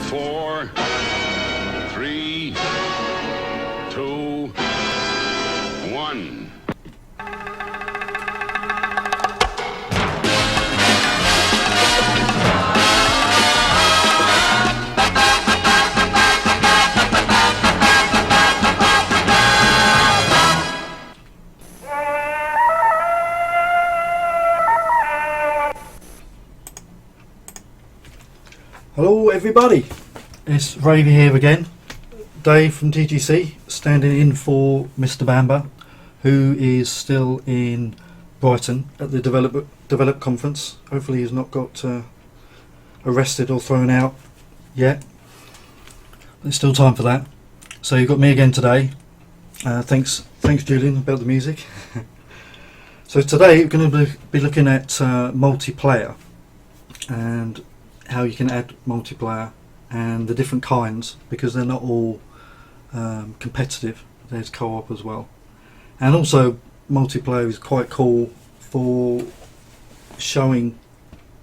4, 3, 2, 1. Hello everybody, it's Ravy here again. Dave from TGC standing in for Mr. Bamba, who is still in Brighton at the Develop conference. Hopefully he's not got arrested or thrown out yet. There's still time for that. So you've got me again today. Thanks Julian about the music. So today we're going to be looking at multiplayer and how you can add multiplayer and the different kinds, because they're not all competitive. There's co-op as well, and also multiplayer is quite cool for showing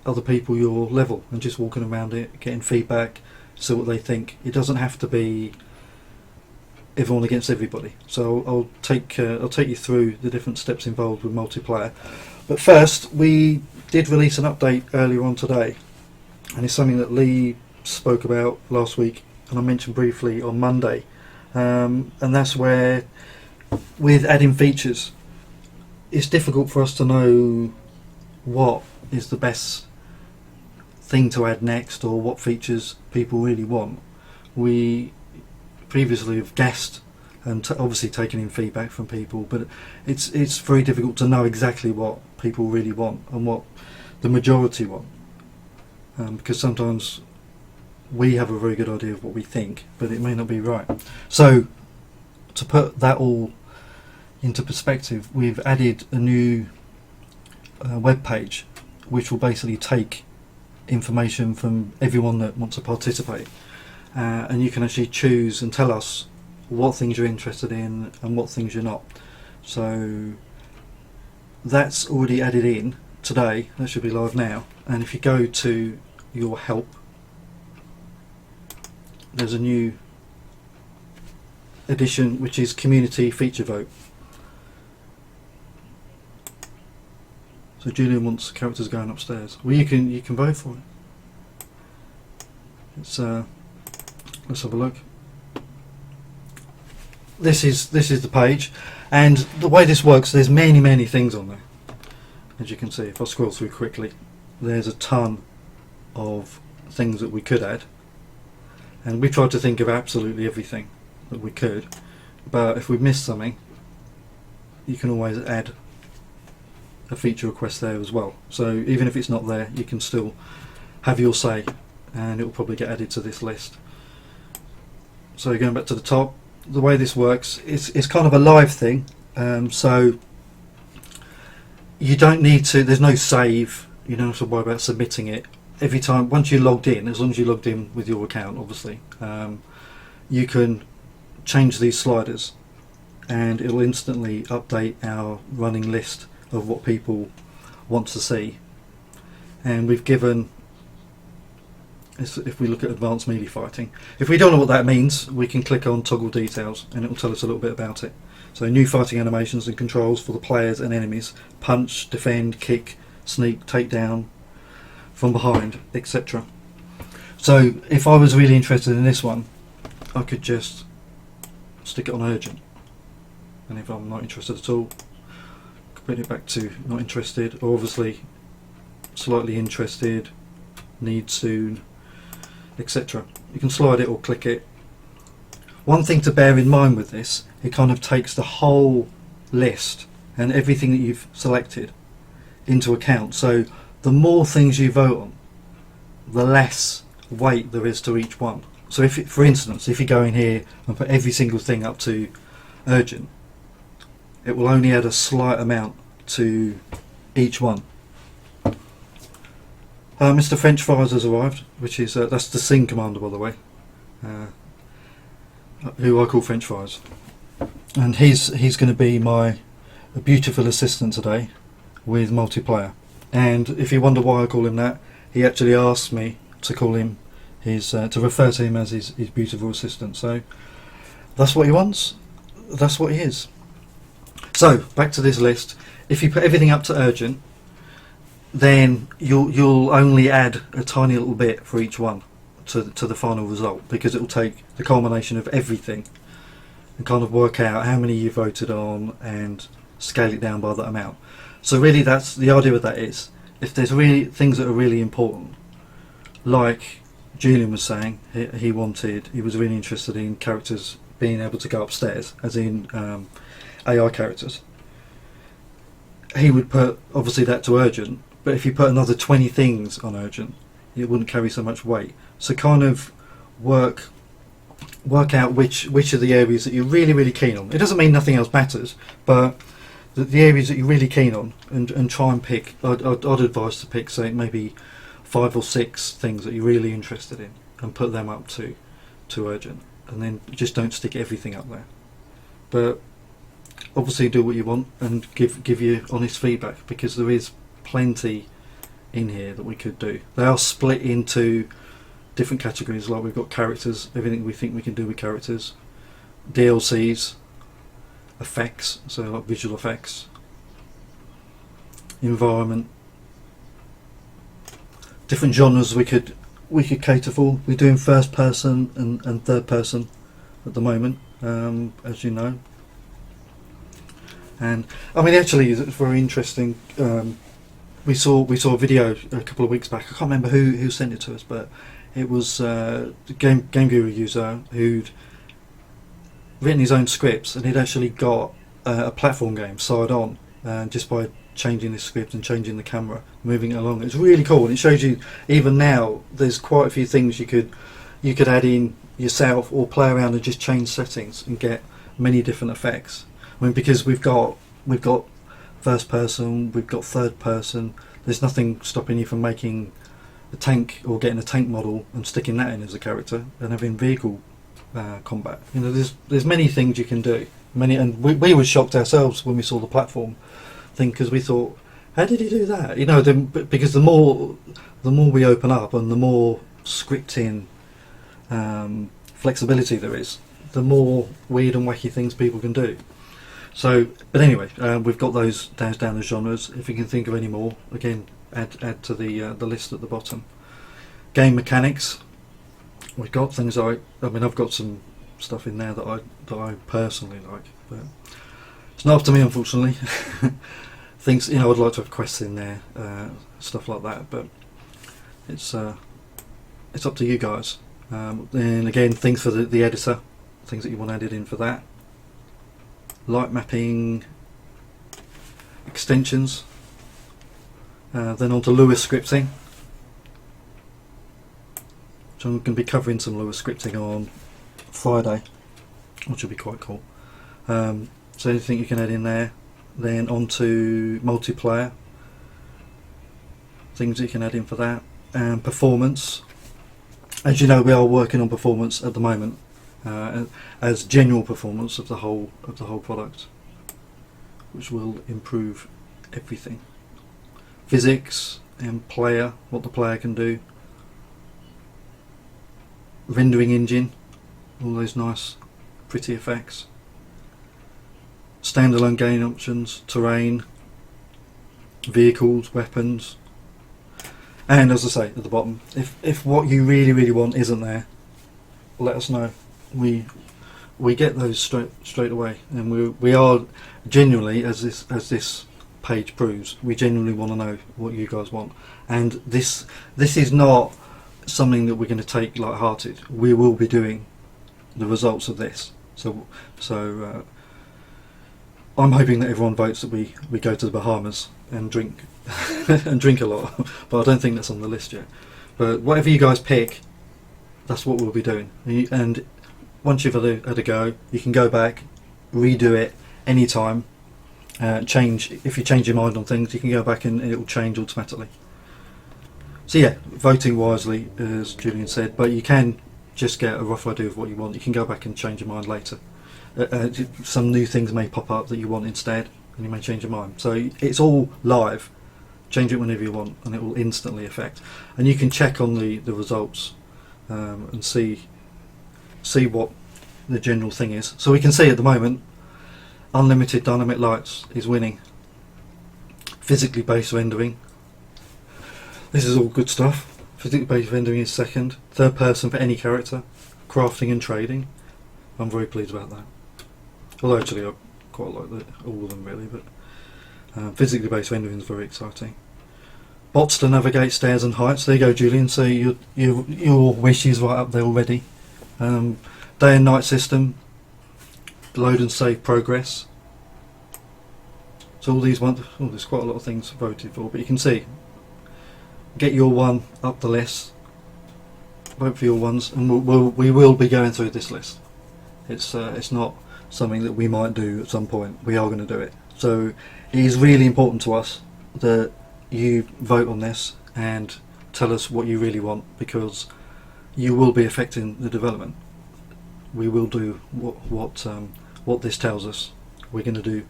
other people your level and just walking around it, getting feedback, see what they think. It doesn't have to be everyone against everybody. So I'll take you through the different steps involved with multiplayer. But first, we did release an update earlier on today, and it's something that Lee spoke about last week and I mentioned briefly on Monday, and that's where with adding features it's difficult for us to know what is the best thing to add next or what features people really want. We previously have guessed and obviously taken in feedback from people, but it's very difficult to know exactly what people really want and what the majority want. Because sometimes we have a very good idea of what we think, but it may not be right. So to put that all into perspective, we've added a new web page which will basically take information from everyone that wants to participate, and you can actually choose and tell us what things you're interested in and what things you're not. So that's already added in today. That should be live now, and if you go to your help, there's a new addition which is community feature vote. So Julian wants characters going upstairs. Well, you can vote for it. It's let's have a look. This is the page, and the way this works, there's many things on there. As you can see, if I scroll through quickly, there's a ton of things that we could add, and we tried to think of absolutely everything that we could, but if we missed something, you can always add a feature request there as well. So even if it's not there, you can still have your say and it will probably get added to this list. So going back to the top, the way this works, it's kind of a live thing, so you don't need to, there's no save, you don't have to worry about submitting it. Every time, once you're logged in, as long as you're logged in with your account obviously, you can change these sliders and it will instantly update our running list of what people want to see. And we've given, if we look at advanced melee fighting, if we don't know what that means, we can click on toggle details and it will tell us a little bit about it. So new fighting animations and controls for the players and enemies: punch, defend, kick, sneak, take down from behind, etc. So if I was really interested in this one, I could just stick it on urgent, and if I'm not interested at all, put it back to not interested, or obviously slightly interested, need soon, etc. You can slide it or click it. One thing to bear in mind with this, it kind of takes the whole list and everything that you've selected into account. So the more things you vote on, the less weight there is to each one. So if, for instance, if you go in here and put every single thing up to urgent, it will only add a slight amount to each one. Mr. French Fries has arrived, which is that's the Sing commander, by the way, who I call French Fries, and he's going to be my beautiful assistant today with multiplayer. And if you wonder why I call him that, he actually asked me to call him to refer to him as his beautiful assistant. So that's what he wants. That's what he is. So back to this list. If you put everything up to urgent, then you'll only add a tiny little bit for each one to the final result, because it will take the culmination of everything and kind of work out how many you voted on and scale it down by that amount. So really, that's the idea of that is, if there's really things that are really important, like Julian was saying, he was really interested in characters being able to go upstairs, as in AI characters. He would put obviously that to urgent, but if you put another 20 things on urgent, it wouldn't carry so much weight. So kind of work out which are the areas that you're really keen on. It doesn't mean nothing else matters, but the areas that you're really keen on, and try and pick. I'd advise to pick, say, maybe 5 or 6 things that you're really interested in, and put them up to urgent, and then just don't stick everything up there. But obviously do what you want and give you honest feedback, because there is plenty in here that we could do. They are split into different categories, like we've got characters, everything we think we can do with characters, DLCs, effects, so like visual effects, environment, different genres we could cater for. We're doing first person and third person at the moment, as you know. And I mean, actually, it's very interesting. We saw a video a couple of weeks back. I can't remember who sent it to us, but it was a GameGuru user who'd written his own scripts, and he'd actually got a platform game side on, just by changing the script and changing the camera, moving it along. It's really cool, and it shows you even now there's quite a few things you could add in yourself, or play around and just change settings and get many different effects. I mean, because we've got first person, we've got third person. There's nothing stopping you from making a tank, or getting a tank model and sticking that in as a character, and having vehicle combat. You know, there's many things you can do. And we were shocked ourselves when we saw the platform thing, because we thought, how did he do that? You know, because the more we open up and the more scripting flexibility there is, the more weird and wacky things people can do. So, but anyway, we've got those down the genres. If you can think of any more, again, add to the list at the bottom. Game mechanics. We've got things like, I mean, I've got some stuff in there that I personally like, but it's not up to me, unfortunately. Things, you know, I'd like to have quests in there, stuff like that, but it's up to you guys. Then again, things for the editor, things that you want added in for that. Light mapping, extensions, then on to Lua scripting, which I'm going to be covering some Lua scripting on Friday, which will be quite cool. So anything you can add in there. Then on to multiplayer, things that you can add in for that, and performance. As you know, we are working on performance at the moment, as general performance of the whole product, which will improve everything. Physics and player, what the player can do. Rendering engine, all those nice pretty effects. Standalone game options, terrain, vehicles, weapons. And as I say at the bottom, if what you really want isn't there, let us know. We get those straight away, and we are genuinely, as this page proves, we genuinely want to know what you guys want. And this is not something that we're going to take light-hearted. We will be doing the results of this. So I'm hoping that everyone votes that we go to the Bahamas and drink and drink a lot, but I don't think that's on the list yet. But whatever you guys pick, that's what we'll be doing. And once you've had a go, you can go back, redo it anytime. Change if you change your mind on things, you can go back and it will change automatically. So yeah, voting wisely, as Julian said, but you can just get a rough idea of what you want. You can go back and change your mind later. Some new things may pop up that you want instead, and you may change your mind. So it's all live. Change it whenever you want, and it will instantly affect. And you can check on the results and see what the general thing is. So we can see at the moment, Unlimited Dynamic Lights is winning. Physically based rendering. This is all good stuff. Physically based rendering is second. Third person for any character. Crafting and trading. I'm very pleased about that. Although actually I quite like all of them really, but physically based rendering is very exciting. Bots to navigate stairs and heights. There you go, Julian. So your wish is right up there already. Day and night system. Load and save progress. So all these ones, there's quite a lot of things voted for, but you can see, get your one up the list, vote for your ones, and we will be going through this list. It's not something that we might do at some point. We are going to do it. So it is really important to us that you vote on this and tell us what you really want, because you will be affecting the development. We will do what this tells us we're going to do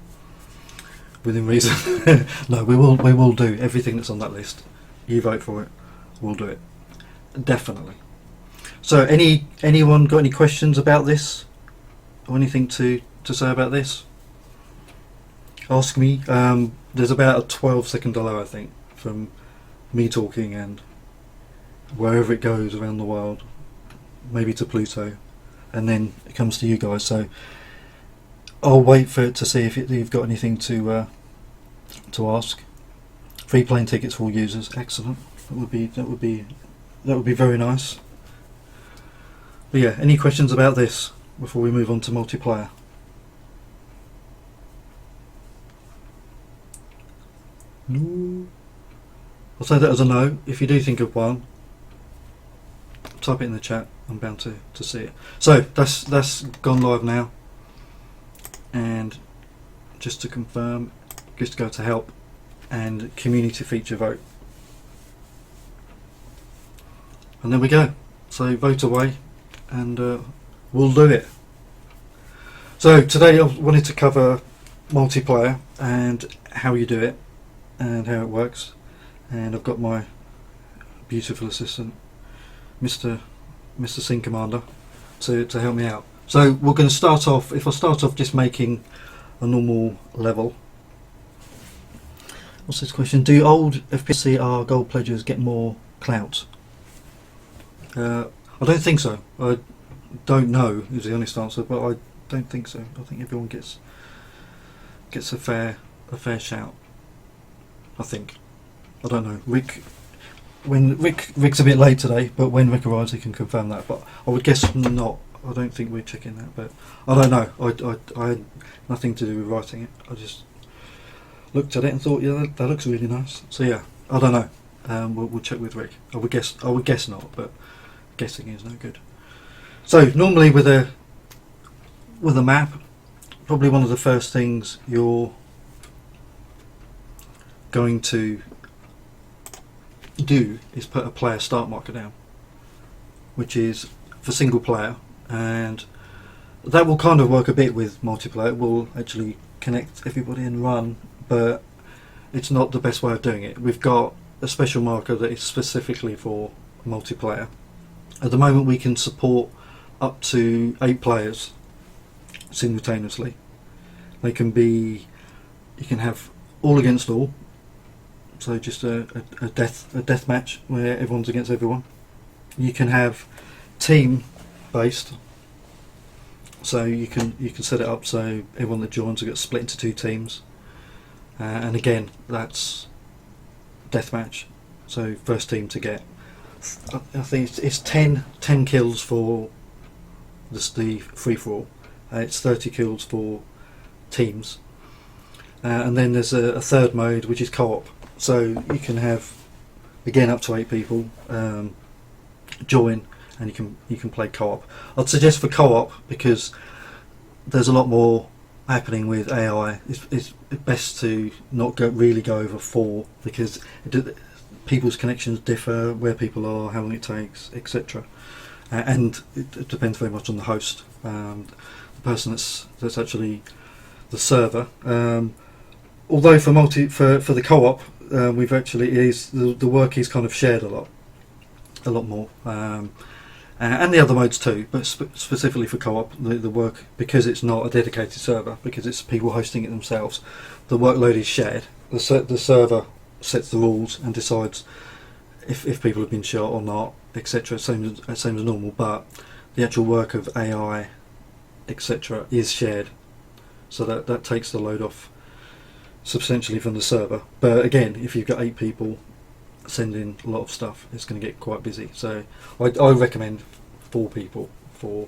within reason. No, we will do everything that's on that list. You vote for it, we'll do it, definitely. So anyone got any questions about this or anything to say about this? Ask me. There's about a 12-second delay, I think, from me talking and wherever it goes around the world, maybe to Pluto, and then it comes to you guys. So I'll wait for it to see if you've got anything to ask. Free plane tickets for all users, excellent. That would be very nice. But yeah, any questions about this before we move on to multiplayer? No. I'll say that as a no. If you do think of one, type it in the chat. I'm bound to see it. So that's gone live now. And just to confirm, just go to help and community feature vote, and there we go. So vote away, and we'll do it. So today I wanted to cover multiplayer and how you do it and how it works, and I've got my beautiful assistant Mr. Scene Commander to help me out. So we're going to start off, if I start off just making a normal level. What's this question? Do old FPCR gold pledges get more clout? I don't think so. I don't know is the honest answer, but I don't think so. I think everyone gets a fair shout. I think. I don't know. Rick's a bit late today, but when Rick arrives he can confirm that. But I would guess not. I don't think we're checking that, but I don't know. I had nothing to do with writing it. I just looked at it and thought, yeah, that looks really nice. So yeah, I don't know. We'll check with Rick. I would guess not, but guessing is no good. So normally with a map, probably one of the first things you're going to do is put a player start marker down, which is for single player. And that will kind of work a bit with multiplayer. It will actually connect everybody and run, but it's not the best way of doing it. We've got a special marker that is specifically for multiplayer. At the moment we can support up to 8 players simultaneously. They can be, you can have all against all, so just a death match where everyone's against everyone. You can have team based, so you can set it up so everyone that joins will get split into 2 teams, and again that's deathmatch, so first team to get, I think it's 10 kills for the free-for-all, it's 30 kills for teams, and then there's a third mode which is co-op, so you can have again up to 8 people join, and you can play co-op. I'd suggest for co-op because there's a lot more happening with AI. It's best to not really go over 4 because people's connections differ, where people are, how long it takes, etc. And it depends very much on the host, the person that's actually the server. Although for the co-op, we've actually the work is kind of shared a lot more. and the other modes too, but specifically for co-op, the work, because it's not a dedicated server, because it's people hosting it themselves, the workload is shared. The server sets the rules and decides if people have been shot or not, etc. Same as normal, but the actual work of AI, etc. is shared, so that takes the load off substantially from the server. But again, if you've got 8 people sending a lot of stuff, it's going to get quite busy. So I recommend 4 people for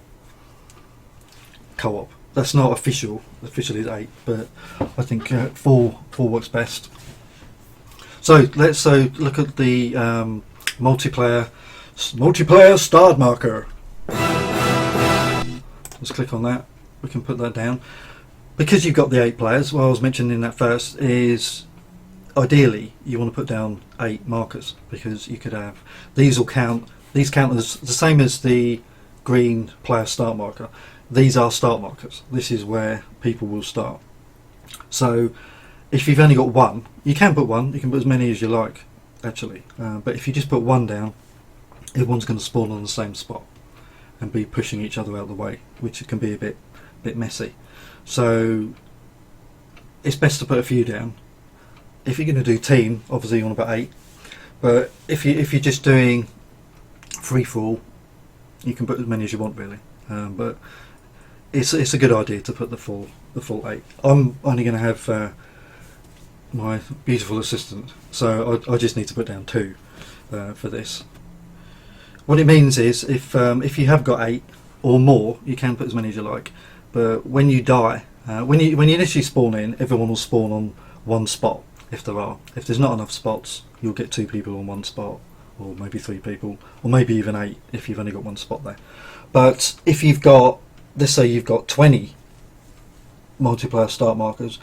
co-op. That's not official. Officially it's 8, but I think 4 works best. So let's look at the multiplayer start marker. Let's click on that. We can put that down. Because you've got the 8 players, what I was mentioning that first is ideally you want to put down 8 markers, because you could have these count as the same as the green player start marker. These are start markers. This is where people will start. So if you've only got 1, you can put 1, you can put as many as you like actually, but if you just put 1 down, everyone's going to spawn on the same spot and be pushing each other out of the way, which can be a bit messy. So it's best to put a few down. If you're going to do team, obviously you want to put 8, but if you're just doing free for all, you can put as many as you want really, but it's a good idea to put the full 8. I'm only going to have my beautiful assistant, so I just need to put down 2 for this. What it means is if you have got 8 or more, you can put as many as you like, but when you die, when you initially spawn in, everyone will spawn on one spot. If there's not enough spots, you'll get 2 people on one spot, or maybe 3 people, or maybe even 8 if you've only got 1 spot there. But if you've got, let's say you've got 20 multiplayer start markers,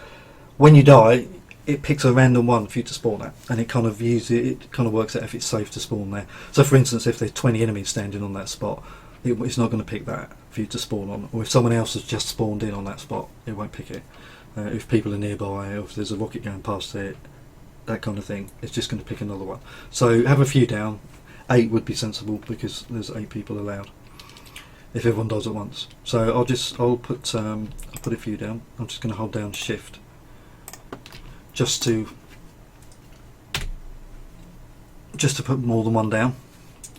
when you die, it picks a random one for you to spawn at, and it kind of works out if it's safe to spawn there. So for instance, if there's 20 enemies standing on that spot, it's not going to pick that for you to spawn on, or if someone else has just spawned in on that spot, it won't pick it. If people are nearby, or if there's a rocket going past it, that kind of thing, it's just going to pick another one. So have a few down. 8 would be sensible, because there's 8 people allowed if everyone dies at once. So I'll put a few down. I'm just going to hold down Shift just to put more than 1 down,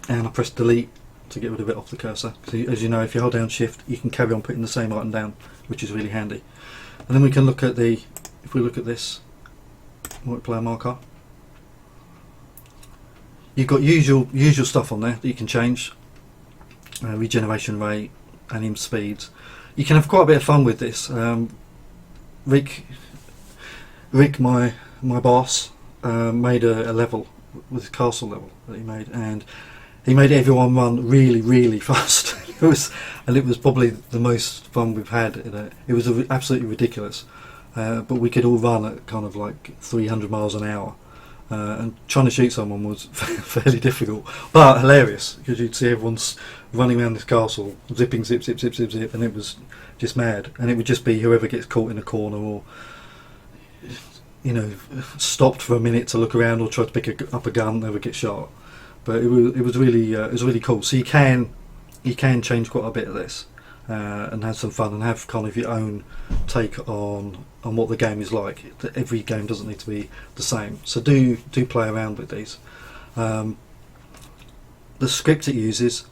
and I press Delete to get rid of it off the cursor. So as you know, if you hold down Shift, you can carry on putting the same item down, which is really handy. And then we can look at if we look at this multiplayer marker, you've got usual stuff on there that you can change, regeneration rate, aim speeds. You can have quite a bit of fun with this. Rick, my boss, made a level with a castle level that he made, and he made everyone run really fast. It was probably the most fun we've had in it. It was absolutely ridiculous, but we could all run at kind of like 300 miles an hour, and trying to shoot someone was fairly difficult, but hilarious, because you'd see everyone's running around this castle, zipping, zip, and it was just mad. And it would just be whoever gets caught in a corner, or stopped for a minute to look around or try to pick up a gun, they would get shot. But it was really cool. So you can change quite a bit of this, and have some fun, and have kind of your own take on what the game is like. Every game doesn't need to be the same, so do play around with these. The script it uses,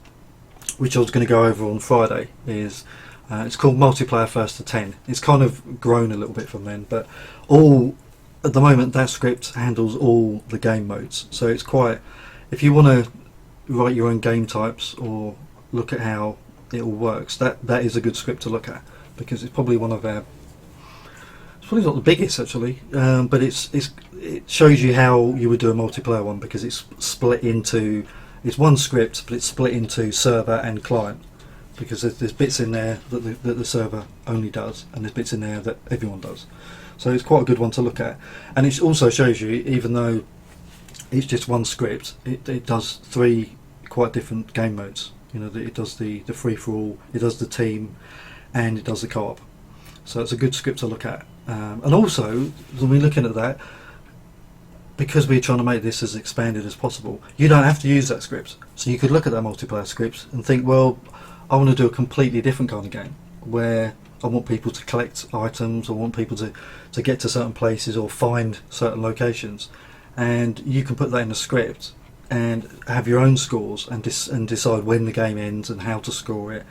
which I was going to go over on Friday, is it's called Multiplayer First to 10. It's kind of grown a little bit from then, but at the moment that script handles all the game modes. So it's quite, if you want to write your own game types or look at how it all works, that is a good script to look at, because it's probably one of our, it's probably not the biggest actually, but it shows you how you would do a multiplayer one, because it's split into, it's one script but it's split into server and client, because there's bits in there that the server only does, and there's bits in there that everyone does. So it's quite a good one to look at, and it also shows you, even though it's just one script, it does 3 quite different game modes. It does the free for all, it does the team, and it does the co-op. So it's a good script to look at. And also, when we're looking at that, because we're trying to make this as expanded as possible, you don't have to use that script. So you could look at that multiplayer script and think, well, I want to do a completely different kind of game where I want people to collect items, or want people to get to certain places or find certain locations, and you can put that in a script and have your own scores and decide when the game ends and how to score it,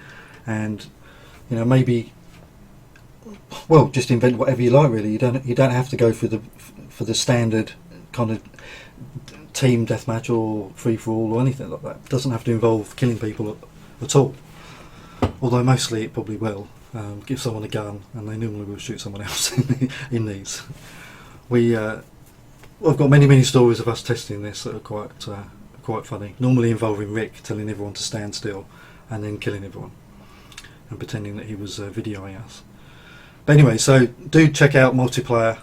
and maybe, well, just invent whatever you like. Really, you don't have to go for the standard kind of team deathmatch or free for all or anything like that. It doesn't have to involve killing people at all. Although mostly it probably will. Give someone a gun and they normally will shoot someone else in these. I've got many stories of us testing this that are quite funny. Normally involving Rick telling everyone to stand still and then killing everyone and pretending that he was videoing us. But anyway, so do check out multiplayer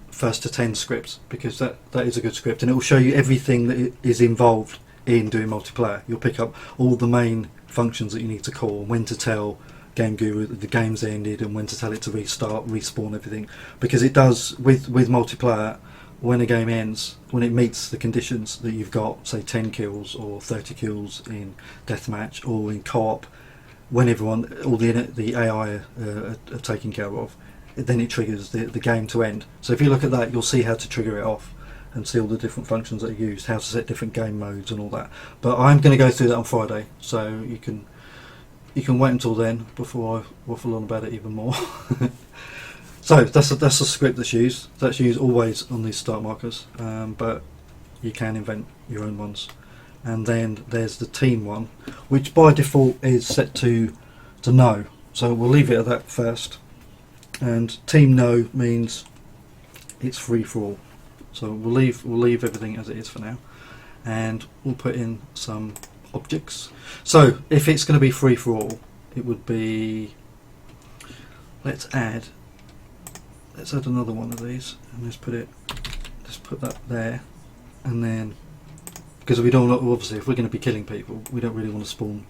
first to 10 scripts, because that is a good script, and it will show you everything that is involved in doing multiplayer. You'll pick up all the main functions that you need to call, when to tell GameGuru that the game's ended, and when to tell it to restart, respawn everything, because it does with multiplayer. When a game ends, when it meets the conditions that you've got, say 10 kills or 30 kills in deathmatch or in co-op, when everyone, all the AI are taken care of, then it triggers the game to end. So if you look at that, you'll see how to trigger it off and see all the different functions that are used, how to set different game modes and all that. But I'm going to go through that on Friday, so you can wait until then before I waffle on about it even more. So that's a script that's used. That's used always on these start markers, but you can invent your own ones. And then there's the team one, which by default is set to no. So we'll leave it at that first. And team no means it's free for all. So we'll leave everything as it is for now, and we'll put in some objects. So if it's going to be free for all, it would be, let's add another one of these, and let's put that there, and then, because we don't, obviously if we're going to be killing people, we don't really want to spawn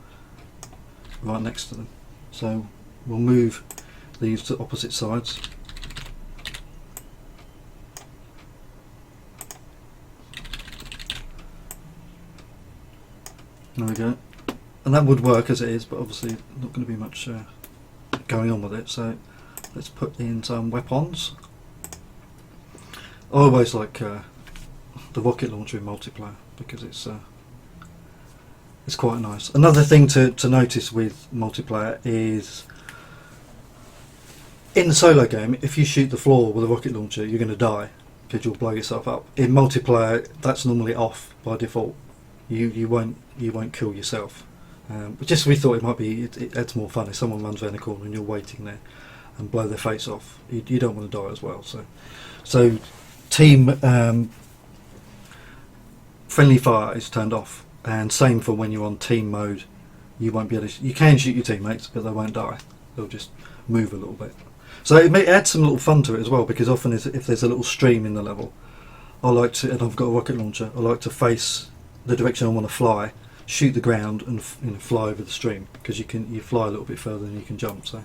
right next to them, so we'll move these to opposite sides. There we go, and that would work as it is, but obviously not going to be much going on with it. So let's put in some weapons. I always like the rocket launcher in multiplayer because it's quite nice. Another thing to notice with multiplayer is, in the solo game, if you shoot the floor with a rocket launcher, you're going to die because you'll blow yourself up. In multiplayer, that's normally off by default. You won't kill yourself. But just we thought it adds more fun if someone runs around the corner and you're waiting there and blow their face off. You don't want to die as well. So team friendly fire is turned off, and same for when you're on team mode. You won't be able to. You can shoot your teammates, but they won't die. They'll just move a little bit. So it may add some little fun to it as well, because often if there's a little stream in the level, I like to, and I've got a rocket launcher, I like to face the direction I want to fly, shoot the ground, and fly over the stream, because you fly a little bit further than you can jump. So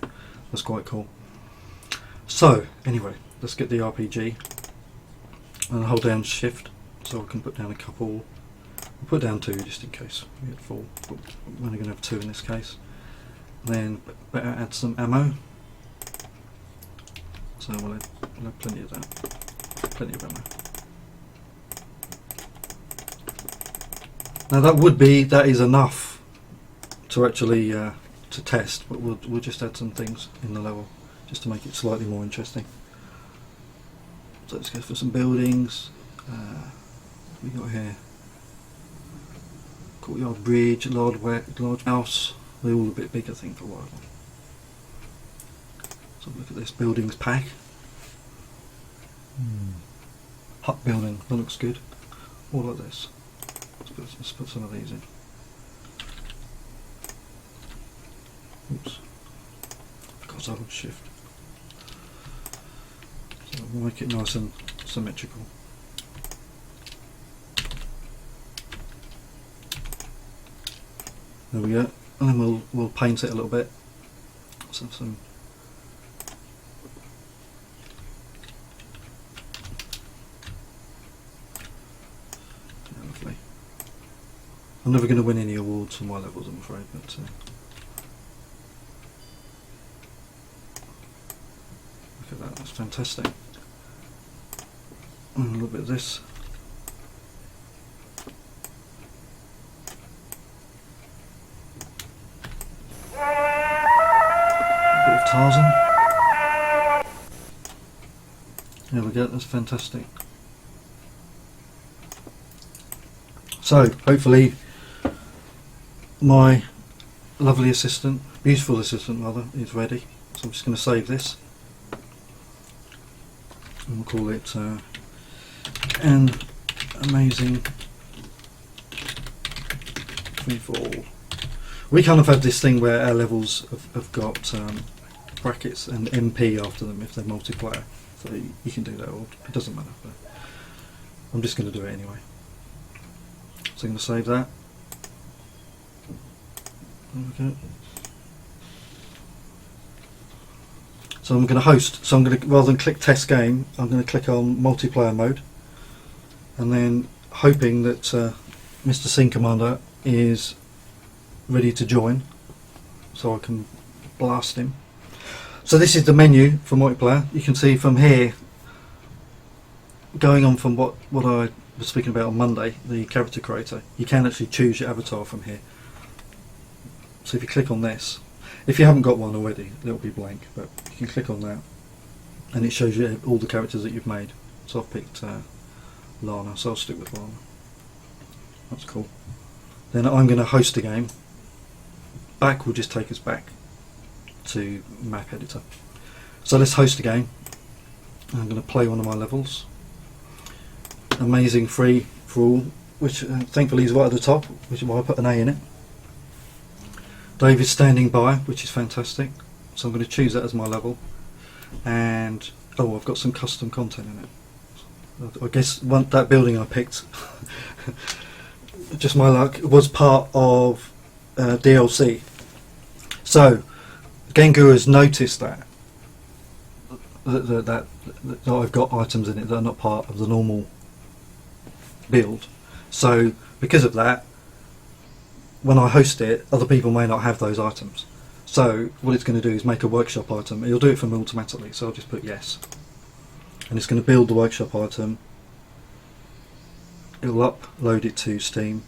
that's quite cool. So anyway, let's get the RPG and hold down shift so I can put down a couple. I'll put down 2 just in case we get 4, but I'm only going to have 2 in this case. Then better add some ammo, so we'll have plenty of that, plenty of ammo. Now that is enough to actually to test, but we'll just add some things in the level just to make it slightly more interesting. So let's go for some buildings. What we got here? Courtyard bridge, large house. They're all a bit big, I think, for a while. So look at this buildings pack. Hut building, that looks good. All like this. Let's put some of these in. Oops. Forgot to hold shift. So we'll make it nice and symmetrical. There we go. And then we'll paint it a little bit. Let's have some. I'm never going to win any awards for my levels, I'm afraid, but look at that, that's fantastic. And a little bit of this. A bit of Tarzan. There we go, that's fantastic. So, hopefully my lovely assistant, beautiful assistant rather, is ready. So I'm just going to save this. And we'll call it an amazing free for all. We kind of have this thing where our levels have got brackets and MP after them if they're multiplayer. So you can do that, or it doesn't matter. But I'm just going to do it anyway. So I'm going to save that. Okay. So I'm going to host. So I'm going to, rather than click test game, I'm going to click on multiplayer mode, and then hoping that Mr. Scene Commander is ready to join, so I can blast him. So this is the menu for multiplayer. You can see from here, going on from what I was speaking about on Monday, the character creator, you can actually choose your avatar from here. So if you click on this, if you haven't got one already, it'll be blank, but you can click on that and it shows you all the characters that you've made. So I've picked Lana, so I'll stick with Lana. That's cool. Then I'm going to host a game. Back will just take us back to map editor. So let's host a game. I'm going to play one of my levels. Amazing free for all, which thankfully is right at the top, which is why I put an A in it. David's standing by, which is fantastic. So I'm going to choose that as my level. And oh, I've got some custom content in it. I guess that building I picked, just my luck, was part of DLC. So GameGuru has noticed that I've got items in it that are not part of the normal build. So because of that, when I host it, other people may not have those items. So what it's going to do is make a workshop item. It'll do it for me automatically, so I'll just put yes. And it's going to build the workshop item. It'll upload it to Steam.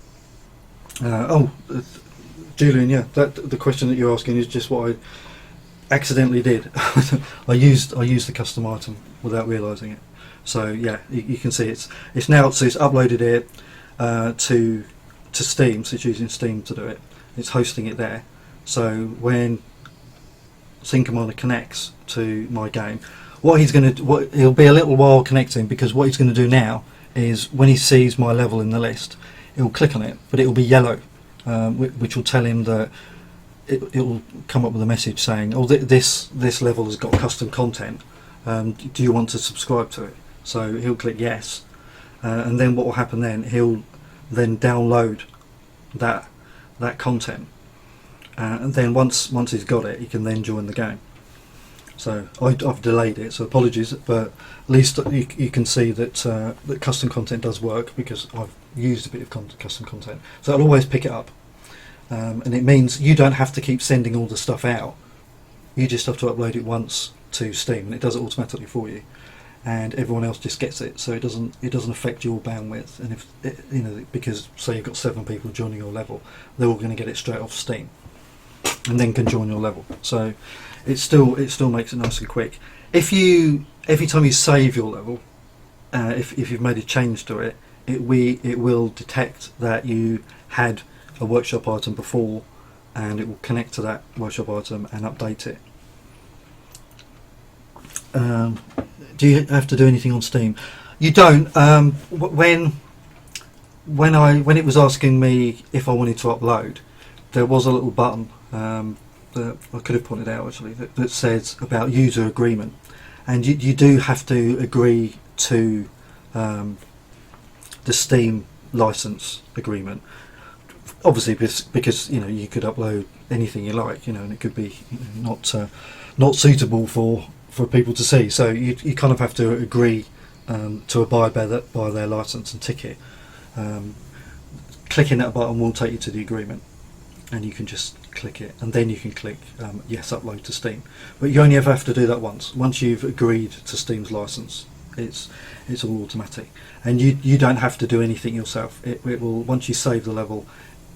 Julian, yeah, the question that you're asking is just what I accidentally did. I used the custom item without realising it. So yeah, you can see it's uploaded it to Steam. So it's using Steam to do it. It's hosting it there. So when Scene Commander connects to my game, it'll be a little while connecting, because what he's going to do now is when he sees my level in the list, he'll click on it, but it will be yellow, which will tell him that it will come up with a message saying, oh, this level has got custom content, do you want to subscribe to it? So he'll click yes, and then what will happen then, he'll then download that content, and then once he's got it, he can then join the game. So I've delayed it, so apologies, but at least you can see that that custom content does work, because I've used a bit of custom content. So I'll always pick it up, and it means you don't have to keep sending all the stuff out. You just have to upload it once to Steam, and it does it automatically for you, and everyone else just gets it. So it doesn't affect your bandwidth. And if because say you've got 7 people joining your level, they're all going to get it straight off Steam, and then can join your level. So it still makes it nice and quick. Every time you save your level, if you've made a change to it, it will detect that you had a workshop item before, and it will connect to that workshop item and update it. Do you have to do anything on Steam? You don't. When it was asking me if I wanted to upload, there was a little button that I could have pointed out actually that says about user agreement, and you do have to agree to the Steam license agreement, obviously, because you could upload anything you like, and it could be not suitable for people to see. So you kind of have to agree to abide by their license and ticket. clicking that button will take you to the agreement, and you can just click it, and then you can click yes, upload to Steam. But you only ever have to do that once. Once you've agreed to Steam's license, it's all automatic, and you don't have to do anything yourself. It will, once you save the level,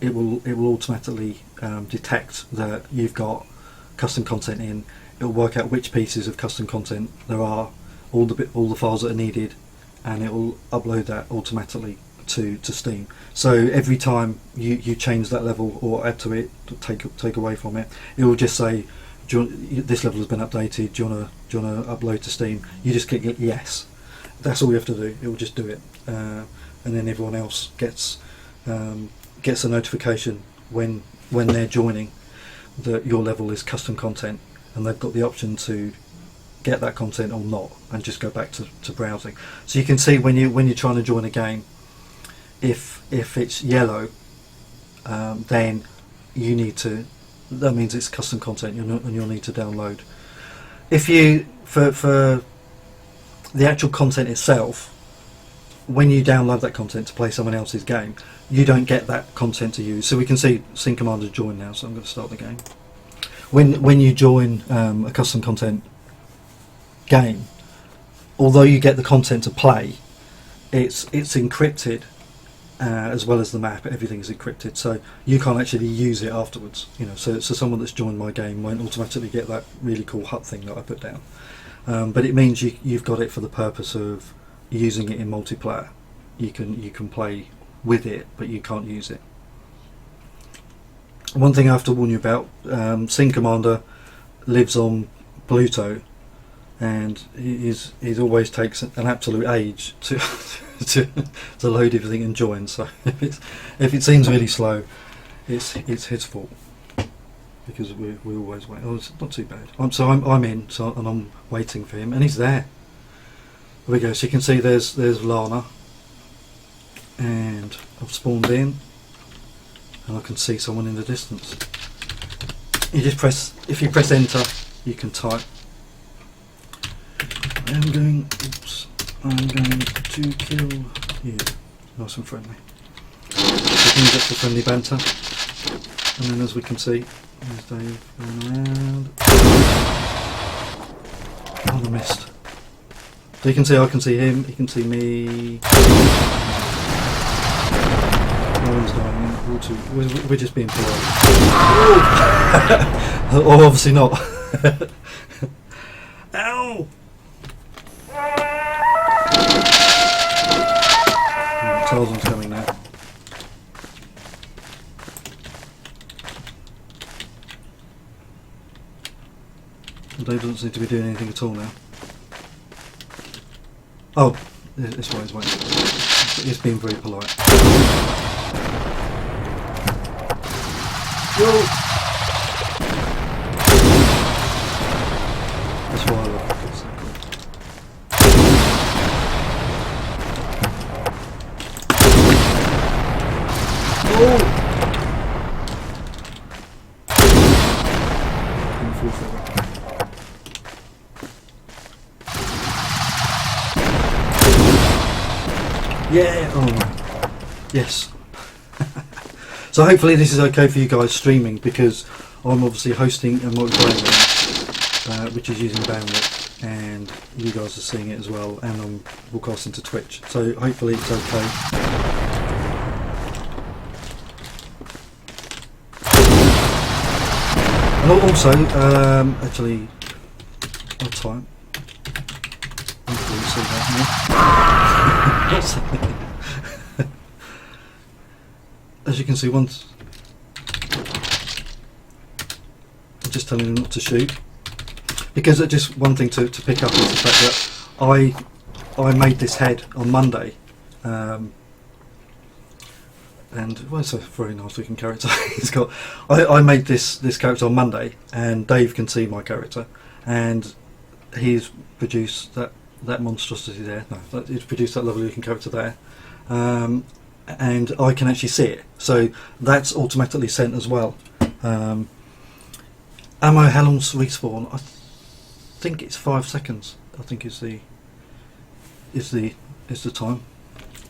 it will automatically detect that you've got custom content in. It will work out which pieces of custom content there are, all the files that are needed, and it will upload that automatically to Steam. So every time you change that level or add to it, take away from it, it will just say, this level has been updated, do you want to upload to Steam? You just click yes. That's all you have to do. It will just do it, and then everyone else gets a notification when they're joining that your level is custom content, and they've got the option to get that content or not, and just go back to browsing. So you can see when you're trying to join a game, if it's yellow, then you need to. That means it's custom content, and you'll need to download. If you for the actual content itself, when you download that content to play someone else's game, you don't get that content to use. So we can see Scene Commander join now. So I'm going to start the game. When you join a custom content game, although you get the content to play, it's encrypted. As well as the map, everything is encrypted, so you can't actually use it afterwards. So someone that's joined my game won't automatically get that really cool hut thing that I put down. But it means you've got it for the purpose of using it in multiplayer. You can play with it, but you can't use it. One thing I have to warn you about: Scene Commander lives on Pluto, and he always takes an absolute age to to load everything and join. So if it seems really slow, it's his fault, because we always wait. Oh, it's not too bad. I'm in, and I'm waiting for him, and he's there. There we go. So you can see there's Lana, and I've spawned in, and I can see someone in the distance. If you press enter, you can type. I'm going to kill you. Nice and friendly. We can get the friendly banter, and then as we can see, there's Dave going around. Oh, I missed. So you can see I can see him, he can see me. No one's dying. We're just being polite. Oh, obviously not. Ow! Tarzan's coming now. Dave doesn't seem to be doing anything at all now. Oh, this way, his way. He's being very polite. Yo! That's why I love it. It's so cool. Oh! Yeah! Oh, yes. So hopefully this is okay for you guys streaming, because I'm obviously hosting a multiplayer game, which is using bandwidth, and you guys are seeing it as well, and I'm broadcasting to Twitch. So hopefully it's okay. And also, actually, I'll time. Hopefully you see that now. As you can see, once I'm just telling him not to shoot, because just one thing to pick up is the fact that I made this head on Monday, and well, it's a very nice looking character. He's got. I made this character on Monday, and Dave can see my character, and he's produced that monstrosity there. No, he's produced that lovely looking character there, and I can actually see it. So that's automatically sent as well. Ammo, how long's respawn? I think it's 5 seconds. I think is the time.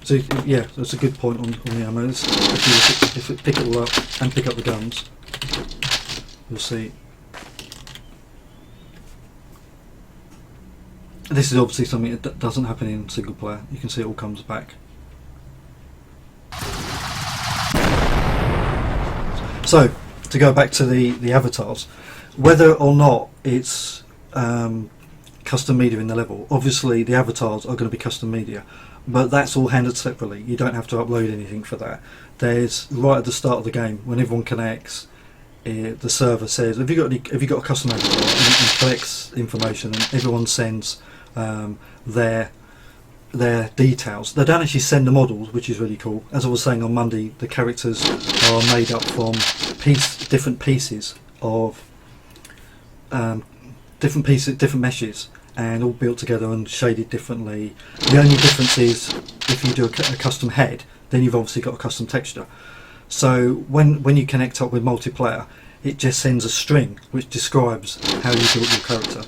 So yeah, that's a good point on the ammo. If you pick it all up and pick up the guns, you'll see. This is obviously something that doesn't happen in single player. You can see it all comes back. So, to go back to the avatars, whether or not it's custom media in the level, obviously the avatars are going to be custom media, but that's all handled separately. You don't have to upload anything for that. There's right at the start of the game when everyone connects, the server says, have you got a custom avatar, and collects information, and everyone sends their details. They don't actually send the models, which is really cool. As I was saying on Monday, the characters are made up from different pieces of different meshes, and all built together and shaded differently. The only difference is if you do a custom head, then you've obviously got a custom texture. So when you connect up with multiplayer, it just sends a string which describes how you built your character.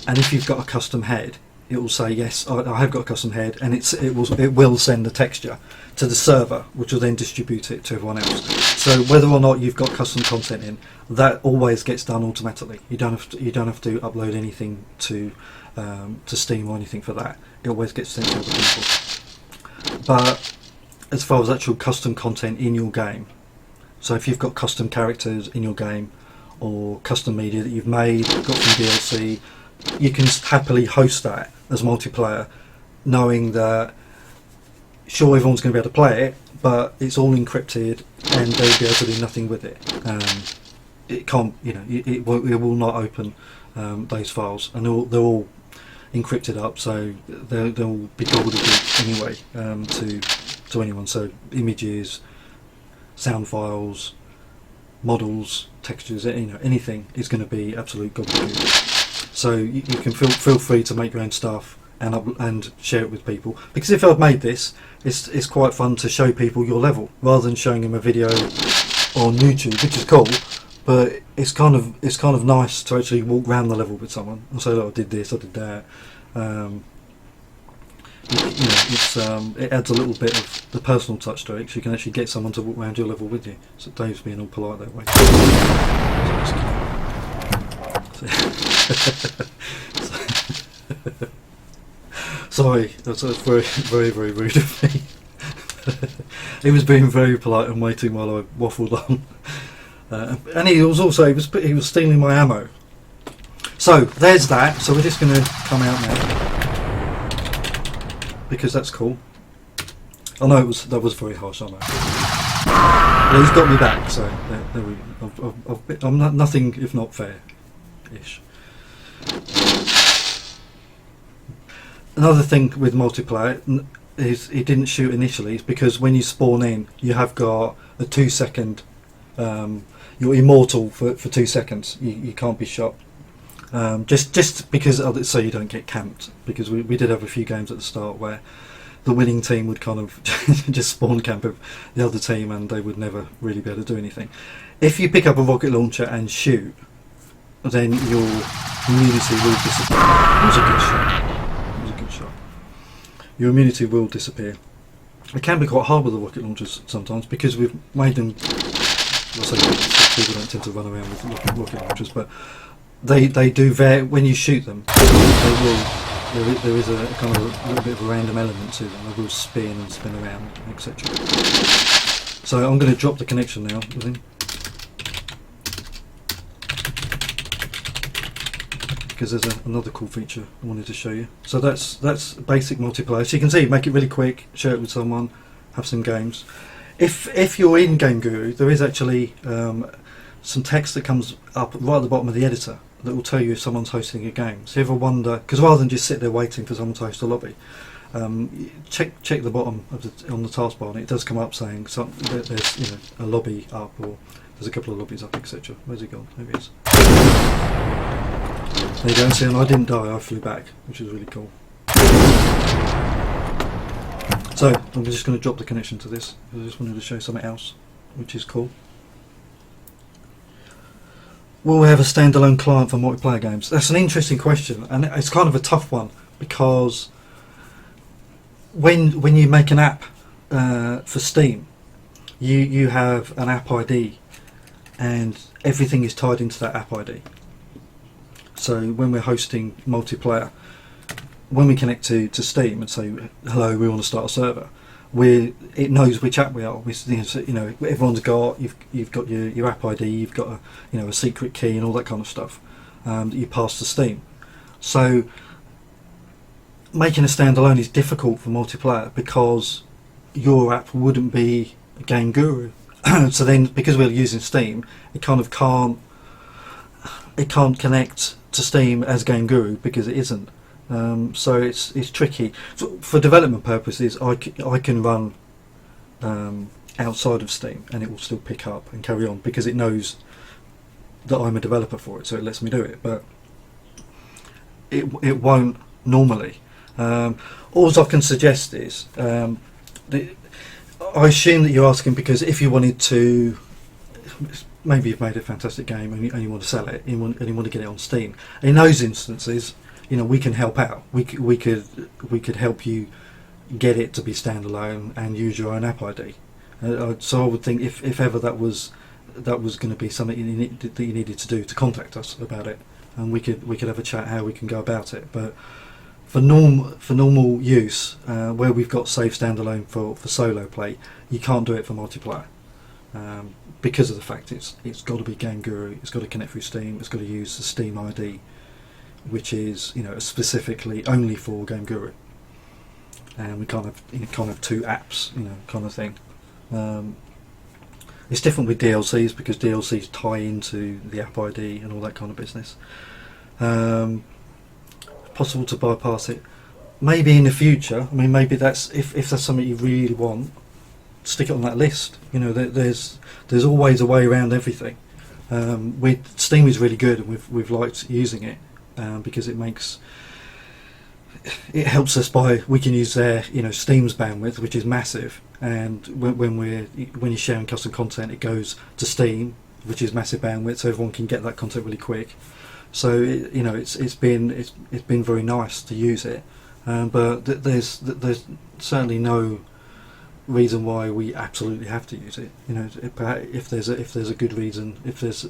And if you've got a custom head, it will say yes, I have got a custom head, and it will send the texture to the server, which will then distribute it to everyone else. So whether or not you've got custom content in, that always gets done automatically. You don't have to upload anything to Steam or anything for that. It always gets sent to other people. But as far as actual custom content in your game, so if you've got custom characters in your game or custom media that you've made, got from DLC, you can happily host that as multiplayer, knowing that sure, everyone's going to be able to play it, but it's all encrypted and they'll be able to do nothing with it. It can't, it will not open those files, and they're all encrypted up, so they'll be gobbledygook anyway to anyone. So images, sound files, models, textures, anything is going to be absolute gobbledygook. So you can feel free to make your own stuff and share it with people. Because if I've made this, it's quite fun to show people your level rather than showing them a video on YouTube, which is cool. But it's kind of nice to actually walk around the level with someone and say, "Look, I did this, I did that." It adds a little bit of the personal touch to it, so you can actually get someone to walk around your level with you. So Dave's being all polite that way. Sorry, that's very, very, very rude of me. He was being very polite and waiting while I waffled on, and he was stealing my ammo. So there's that. So we're just going to come out now because that's cool. I know that was very harsh, I know. But he's got me back, so there we go. I'm nothing if not fair-ish. Another thing with multiplayer is it didn't shoot initially. It's because when you spawn in, you have got a 2-second. You're immortal for 2 seconds. You can't be shot. Just because so you don't get camped. Because we did have a few games at the start where the winning team would kind of just spawn camp the other team, and they would never really be able to do anything. If you pick up a rocket launcher and shoot, then your immunity will disappear. It was a good shot. Your immunity will disappear. It can be quite hard with the rocket launchers sometimes because we've made them. People don't tend to run around with rocket launchers, but they do vary when you shoot them. They will. There is a kind of a little bit of a random element to them. They will spin and spin around, etc. So I'm going to drop the connection now with him, because there's another cool feature I wanted to show you. So that's basic multiplayer. So you can see, make it really quick, share it with someone, have some games. If you're in GameGuru, there is actually some text that comes up right at the bottom of the editor that will tell you if someone's hosting a game. So if you ever wonder, because rather than just sit there waiting for someone to host a lobby, check the bottom of on the taskbar, and it does come up saying there's a lobby up, or there's a couple of lobbies up, etc. Where's it gone? There it is. There you go. See, and I didn't die. I flew back, which is really cool. So I'm just going to drop the connection to this. I just wanted to show something else, which is cool. Will we have a standalone client for multiplayer games? That's an interesting question, and it's kind of a tough one because when you make an app for Steam, you have an app ID, and everything is tied into that app ID. So when we're hosting multiplayer, when we connect to Steam and say, hello, we want to start a server, it knows which app we are. Everyone's got, you've got your app ID, you've got a secret key and all that kind of stuff that you pass to Steam. So making a standalone is difficult for multiplayer because your app wouldn't be a GameGuru. So then, because we're using Steam, it kind of can't connect to Steam as GameGuru because it isn't. So it's tricky. So for development purposes, I can run outside of Steam and it will still pick up and carry on because it knows that I'm a developer for it, so it lets me do it. But it won't normally. All I can suggest is, I assume that you're asking because if you wanted to, maybe you've made a fantastic game and you want to sell it, and you want to get it on Steam. In those instances, we can help out. We could help you get it to be standalone and use your own app ID. So I would think if ever that was going to be something that you needed to do, to contact us about it, and we could have a chat how we can go about it. But for normal use, where we've got save standalone for solo play, you can't do it for multiplayer because of the fact it's got to be GameGuru, it's got to connect through Steam, it's got to use the Steam ID, which is specifically only for GameGuru, and we can't have two apps, kind of thing. It's different with DLCs because DLCs tie into the app ID and all that kind of business. Possible to bypass it, maybe in the future. I mean, maybe that's if that's something you really want, stick it on that list. There's always a way around everything. Steam is really good, and we've liked using it because it helps us we can use their Steam's bandwidth, which is massive, and when you're sharing custom content, it goes to Steam, which is massive bandwidth, so everyone can get that content really quick. So it's been very nice to use it, but there's certainly no reason why we absolutely have to use it. If there's a good reason, if there's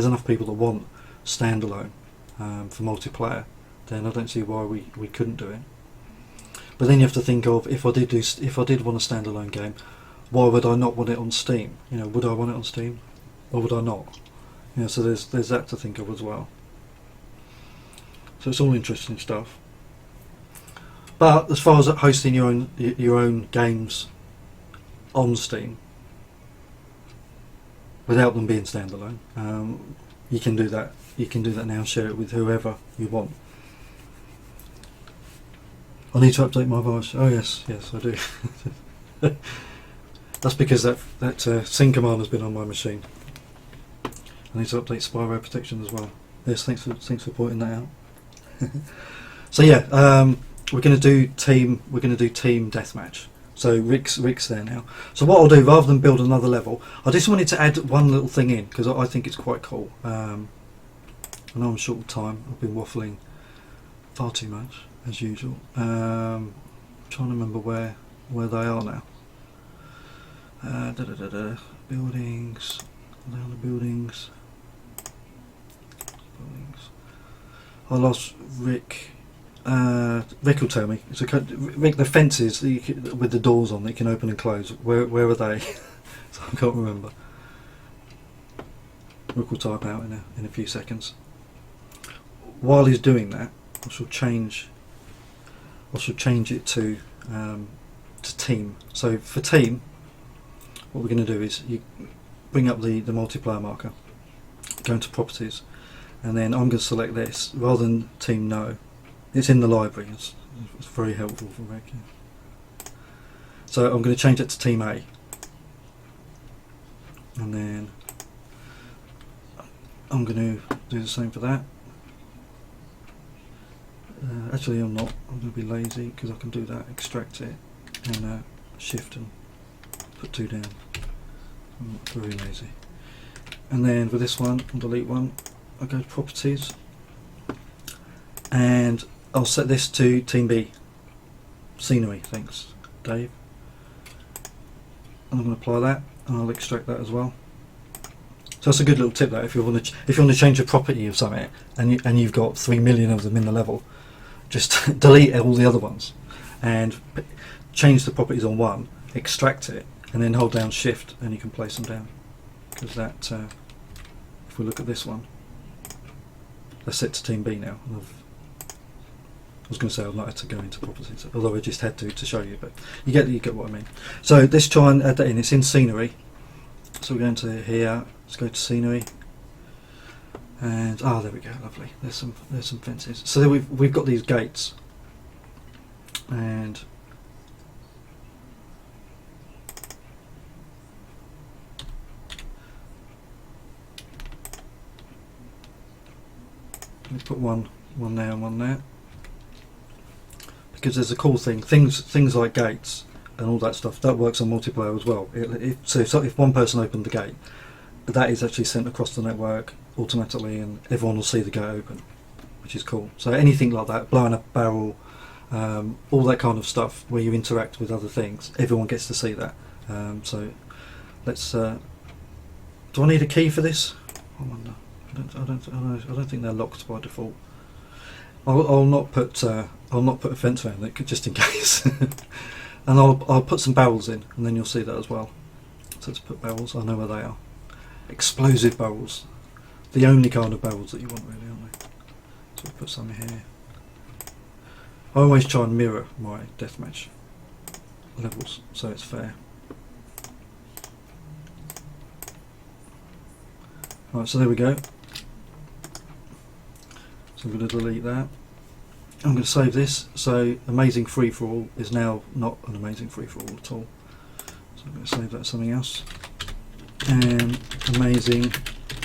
enough people that want standalone for multiplayer, then I don't see why we couldn't do it. But then you have to think of, if I did want a standalone game, why would I not want it on Steam? Would I want it on Steam, or would I not? So there's that to think of as well. So it's all interesting stuff. But as far as hosting your own games on Steam without them being standalone, you can do that. You can do that now. Share it with whoever you want. I need to update my voice. Oh yes, I do. That's because that sync command has been on my machine. I need to update spyware protection as well. Yes, thanks for pointing that out. So yeah, we're going to do team deathmatch. So Rick's there now. So what I'll do, rather than build another level, I just wanted to add one little thing in because I think it's quite cool. I know I'm short of time. I've been waffling far too much as usual. I'm trying to remember where they are now. Buildings. Are they on the buildings? I lost Rick. Rick will tell me. Rick, the fences with the doors on that you can open and close. Where are they? So I can't remember. Rick will type out in a few seconds. While he's doing that, I shall change it to team. So for team, what we're going to do is you bring up the multiplayer marker, go into properties, and then I'm going to select this rather than team no. It's in the library. It's very helpful for Rick. So I'm going to change it to team A, and then I'm going to do the same for that. Actually, I'm not. I'm going to be lazy because I can do that. Extract it and shift and put 2 down. I'm not very lazy. And then with this one, I'll delete one. I'll go to properties, and I'll set this to team B. scenery. Thanks, Dave. And I'm going to apply that, and I'll extract that as well. So that's a good little tip. That if you want to change a property of something, and you've got 3 million of them in the level, just delete all the other ones, and change the properties on one, extract it, and then hold down Shift, and you can place them down. Because that, if we look at this one, that's set to Team B now. I was going to say I'd like to go into properties, although I just had to show you, but you get what I mean. So let's try and add that in. It's in scenery, so we're going to here. Let's go to scenery, and there we go, lovely. There's some fences. So we've got these gates, and we put one there and one there, because there's a cool thing. Things like gates and all that stuff that works on multiplayer as well. So if one person opened the gate, that is actually sent across the network automatically, and everyone will see the gate open, which is cool. So anything like that, blowing up a barrel, all that kind of stuff where you interact with other things, everyone gets to see that. So let's. Do I need a key for this? I wonder. I don't think they're locked by default. I'll not put a fence around it just in case, and I'll put some barrels in, and then you'll see that as well. So let's put barrels. I know where they are. Explosive barrels, the only kind of barrels that you want, really, aren't they? So we'll put some here. I always try and mirror my deathmatch levels so it's fair. Right, so there we go. So I'm going to delete that. I'm going to save this. So amazing free for all is now not an amazing free for all at all. So I'm going to save that as something else. And amazing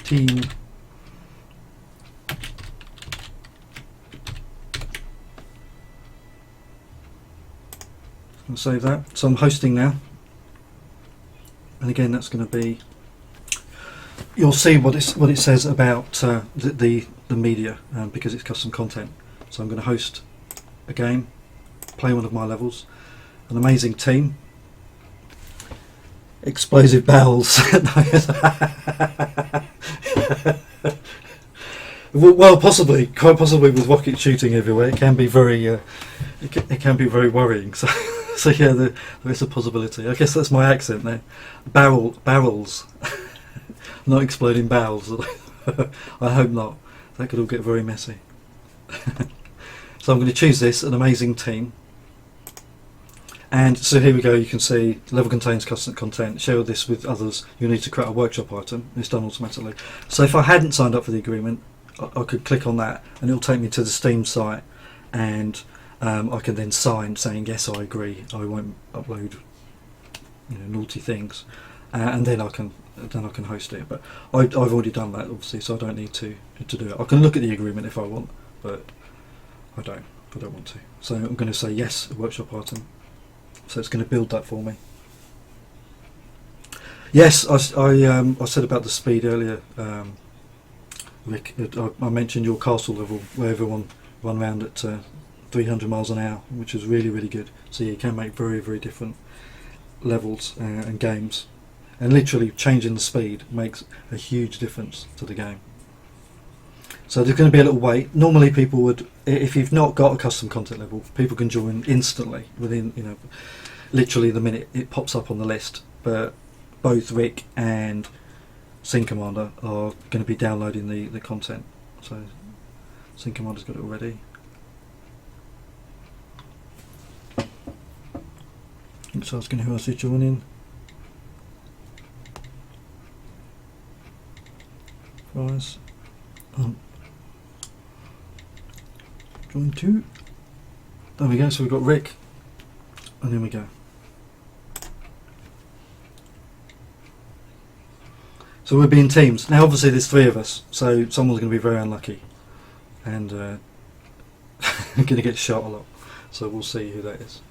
team I'm going to save that. So I'm hosting now, and again that's going to be, you'll see what it says about the media, because it's custom content. So I'm going to host a game, play one of my levels, an amazing team, explosive barrels. Well, quite possibly with rocket shooting everywhere, it can be very, it can be very worrying. So yeah, there is a possibility. I guess that's my accent there. Barrels, not exploding barrels. I hope not. That could all get very messy. So I'm going to choose this, an amazing team. And so here we go, you can see the level contains custom content, share this with others, you need to create a workshop item, it's done automatically. So if I hadn't signed up for the agreement, I could click on that and it'll take me to the Steam site, and I can then sign saying yes, I agree, I won't upload naughty things, and then I can host it. But I've already done that obviously, so I don't need to do it. I can look at the agreement if I want, but I don't want to. So I'm going to say yes, a workshop item. So it's going to build that for me. Yes, I said about the speed earlier, Rick. I mentioned your castle level where everyone run around at 300 miles an hour, which is really, really good. So you can make very, very different levels and games. And literally changing the speed makes a huge difference to the game. So there's going to be a little wait. Normally people would, if you've not got a custom content level, people can join instantly within, literally the minute it pops up on the list. But both Rick and Scene Commander are going to be downloading the content. So Scene Commander's got it already. It's asking who else is joining. Guys. Join 2. There we go, so we've got Rick, and then we go. So we'll be in teams. Now obviously there's 3 of us, so someone's going to be very unlucky and going to get shot a lot, so we'll see who that is.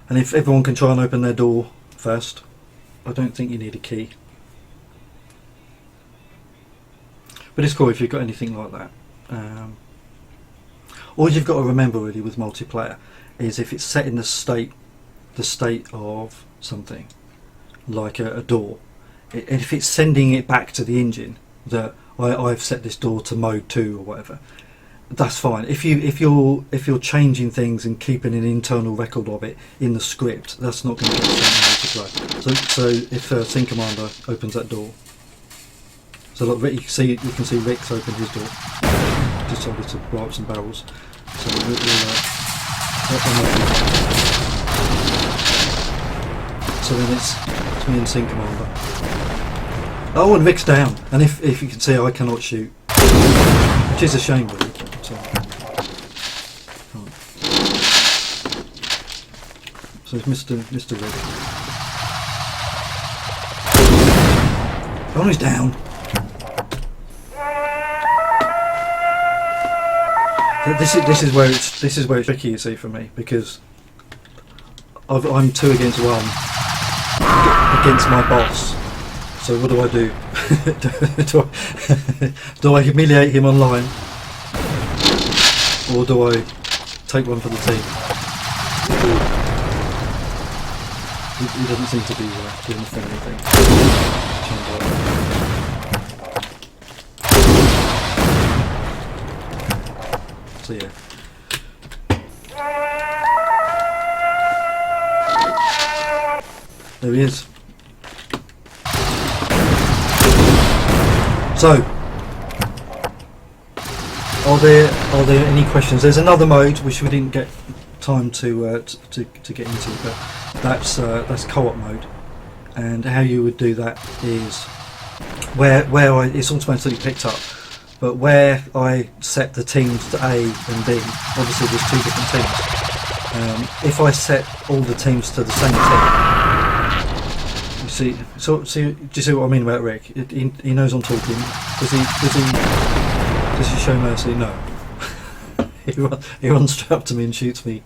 And if everyone can try and open their door first, I don't think you need a key. But it's cool if you've got anything like that. all you've got to remember really with multiplayer is if it's set in the state of something, like a door, and if it's sending it back to the engine that I've set this door to mode 2 or whatever, that's fine. If you're changing things and keeping an internal record of it in the script, that's not going to get sent in multiplayer. So if Scene Commander opens that door, so look, you can see Rick's opened his door. Decided to blow up some barrels. So so then it's me and Scene Commander. Oh, and Rick's down. And if you can see, I cannot shoot, which is a shame, really. So it's Mr. Rick. Oh, he's down. This is where it's tricky, you see, for me, because I'm 2 against 1 against my boss. So what do I do? do I humiliate him online, or do I take one for the team? He doesn't seem to be doing the friendly thing. So yeah. There he is. So, are there any questions? There's another mode which we didn't get time to get into, but that's co-op mode, and how you would do that is where it's automatically picked up, but where I set the teams to A and B, obviously there's 2 different teams. If I set all the teams to the same team, you see, do you see what I mean about Rick? He knows I'm talking. Does he show mercy? No. he runs straight up to me and shoots me.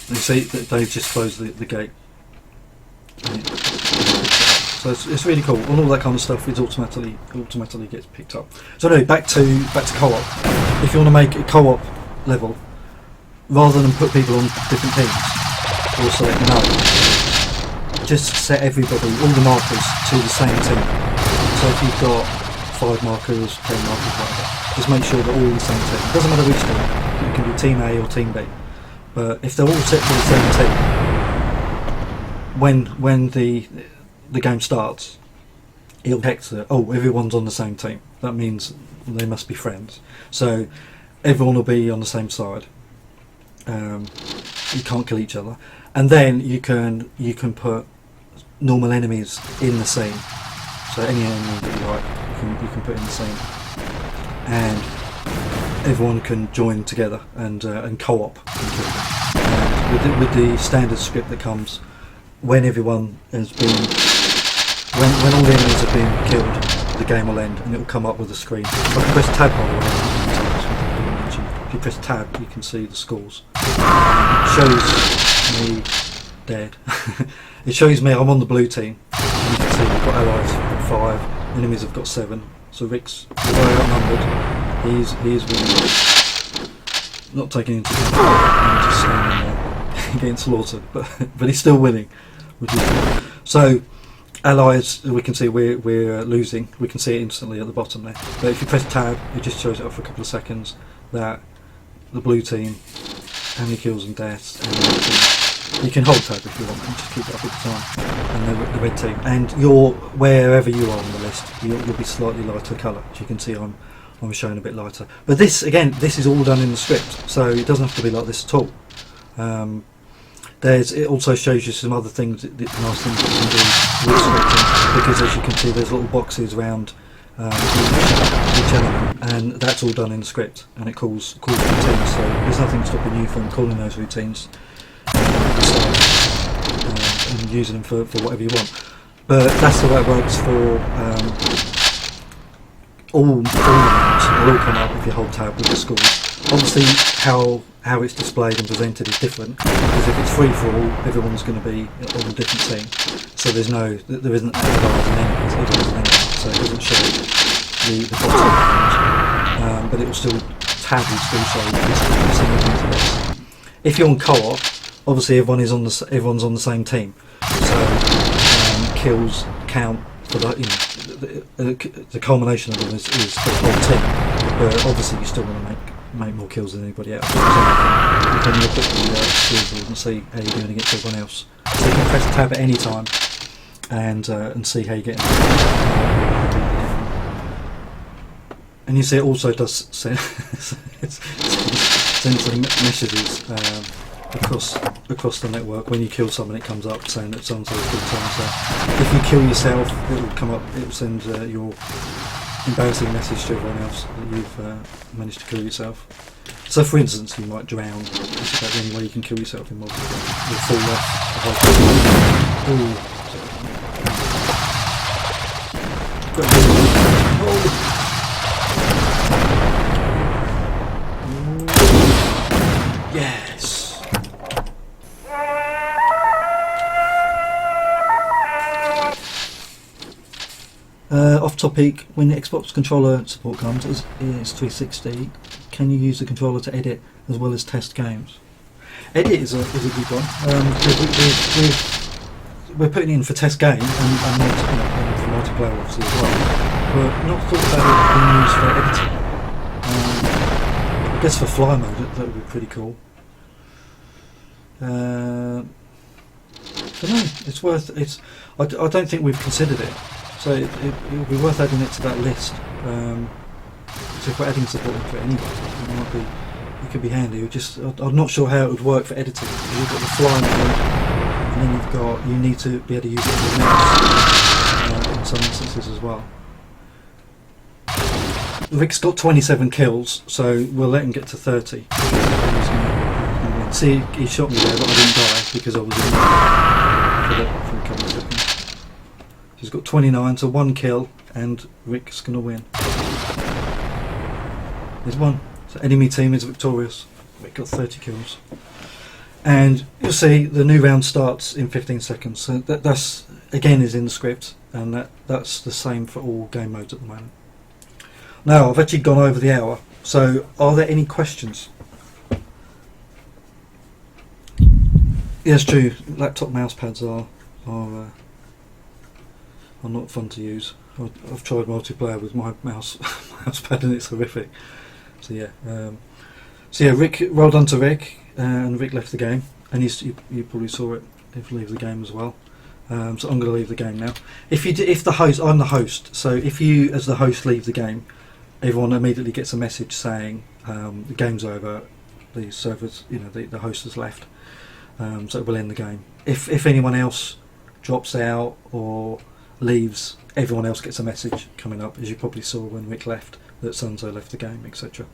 You see, they've just closed the gate. So it's really cool. And all that kind of stuff is automatically gets picked up. So anyway, back to co-op. If you want to make a co-op level, rather than put people on different teams or select no, just set everybody, all the markers, to the same team. So if you've got 5 markers, 10 markers, whatever, just make sure they're all the same team. It doesn't matter which team. It can be team A or team B. But if they're all set to the same team, when the game starts, it'll detect that, oh, everyone's on the same team. That means they must be friends. So everyone will be on the same side. You can't kill each other, and then you can put normal enemies in the scene. So any enemy that you like, you can put in the scene, and everyone can join together and co-op and kill them. And with the standard script that comes, when everyone has been, when all the enemies have been killed, the game will end and it will come up with a screen. I can press tab, by the way. If you press tab, you can see the scores. It shows me dead. It shows me I'm on the blue team. And you can see we've got allies, we've got 5, enemies have got 7. So Rick's very outnumbered. He's winning. Not taking into account, just standing there getting slaughtered, but he's still winning, which is good. So allies, we can see we're losing. We can see it instantly at the bottom there. But if you press tab, it just shows it up for a couple of seconds that the blue team, how many kills and deaths, and the red team. You can hold tab if you want and just keep it up at the time. And the red team, and you're wherever you are on the list, you'll be slightly lighter colour. As you can see, I'm showing a bit lighter. But this is all done in the script, so it doesn't have to be like this at all. It also shows you some other things, nice things that you can do with scripting, because as you can see, there's little boxes around each element, and that's all done in the script, and it calls routines. So there's nothing stopping you from calling those routines and using them for whatever you want. But that's the way it works for all elements. They'll all come up if you hold tab with the scores. Obviously, how it's displayed and presented is different, because if it's free for all, everyone's going to be on a different team. So there isn't allies and enemies, everyone's an enemy, so it doesn't show the bottom. but it will still tab will still show this. If you're on co-op, obviously everyone's on the same team, so kills count for the culmination of them is for the whole team. But obviously you still want to make more kills than anybody else. So you can look at the skill board and see how you're doing against everyone else. So you can press tab at any time and see how you're getting. And you see it also does send some messages across the network. When you kill someone, it comes up saying that someone's had a good time. So if you kill yourself, it will come up. It will send your embarrassing message to everyone else that you've managed to kill yourself. So, for instance, you might drown. It's about the only way you can kill yourself in multiplayer. You'll fall off. Yes. Off topic, when the Xbox controller support comes, it's 360, can you use the controller to edit as well as test games? Edit is a good one. We're putting in for test game and for multiplayer obviously as well. But not thought about it being used for editing. I guess for fly mode that would be pretty cool. I don't know. It's worth. I don't think we've considered it. So it would be worth adding it to that list. So if we're adding support for it anyway, it could be handy. I'm not sure how it would work for editing. You've got the fly mode, and then you need to be able to use it with the mouse in some instances as well. Rick's got 27 kills, so we'll let him get to 30. See, he shot me there, but I didn't die because I was in there for a couple of seconds. He's got 29, so 1 kill, and Rick's going to win. There's 1. So enemy team is victorious. Rick got 30 kills. And you'll see the new round starts in 15 seconds. So that's again is in the script, and that's the same for all game modes at the moment. Now I've actually gone over the hour. So are there any questions? Yes, true. Laptop mouse pads are not fun to use. I've tried multiplayer with my mouse pad and it's horrific. So yeah, Rick. Well done to Rick, and Rick left the game, and you probably saw it. If leave the game as well. So I'm going to leave the game now. If the host, I'm the host. So if you, as the host, leave the game, everyone immediately gets a message saying the game's over. The servers, the host has left. So it will end the game. If anyone else drops out or leaves, everyone else gets a message coming up, as you probably saw when Rick left, that Sunzo left the game, etc.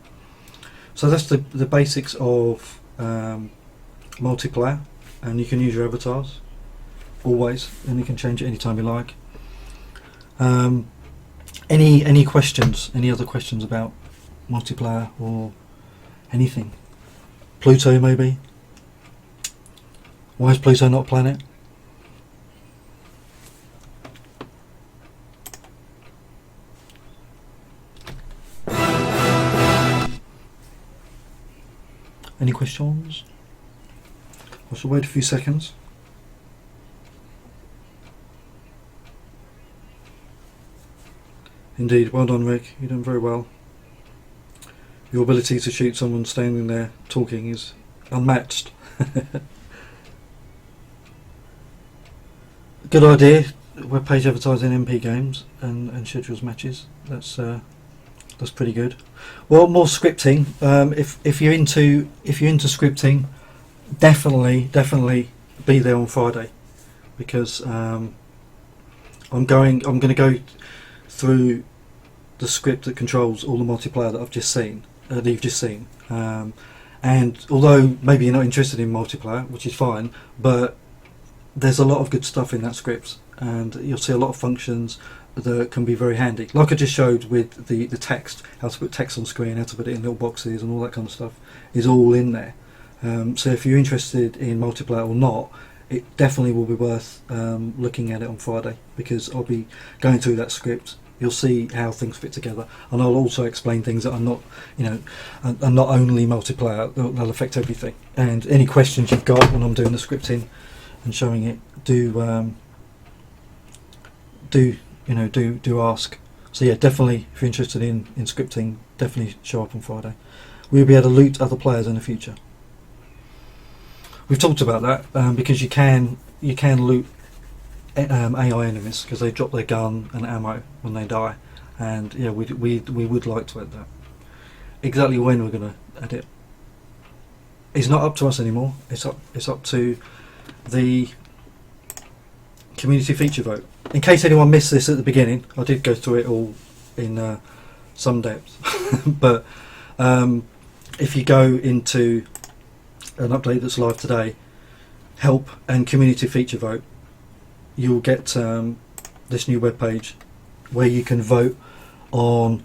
So that's the basics of multiplayer, and you can use your avatars always, and you can change it anytime you like. Any questions? Any other questions about multiplayer or anything? Pluto maybe? Why is Pluto not a planet? Any questions? I shall wait a few seconds. Indeed, well done Rick, you're doing very well. Your ability to shoot someone standing there talking is unmatched. Good idea. Webpage advertising MP games and schedules matches. That's pretty good. Well, more scripting. If you're into scripting, definitely be there on Friday, because I'm going to go through the script that controls all the multiplayer that I've just seen, that you've just seen. And although maybe you're not interested in multiplayer, which is fine, but there's a lot of good stuff in that script, and you'll see a lot of functions that can be very handy. Like I just showed with the text, how to put text on screen, how to put it in little boxes and all that kind of stuff is all in there. So if you're interested in multiplayer or not, it definitely will be worth looking at it on Friday, because I'll be going through that script You'll see how things fit together, and I'll also explain things that are not, are not only multiplayer. They'll affect everything. And any questions you've got when I'm doing the scripting and showing it, do ask. So yeah, definitely, if you're interested in scripting, definitely show up on Friday. We'll be able to loot other players in the future. We've talked about that because you can loot AI enemies because they drop their gun and ammo when they die, and yeah, we would like to add that. Exactly when we're going to add it, it's not up to us anymore. It's up to the community feature vote. In case anyone missed this at the beginning, I did go through it all in some depth, but if you go into an update that's live today, help and community feature vote, you'll get this new webpage where you can vote on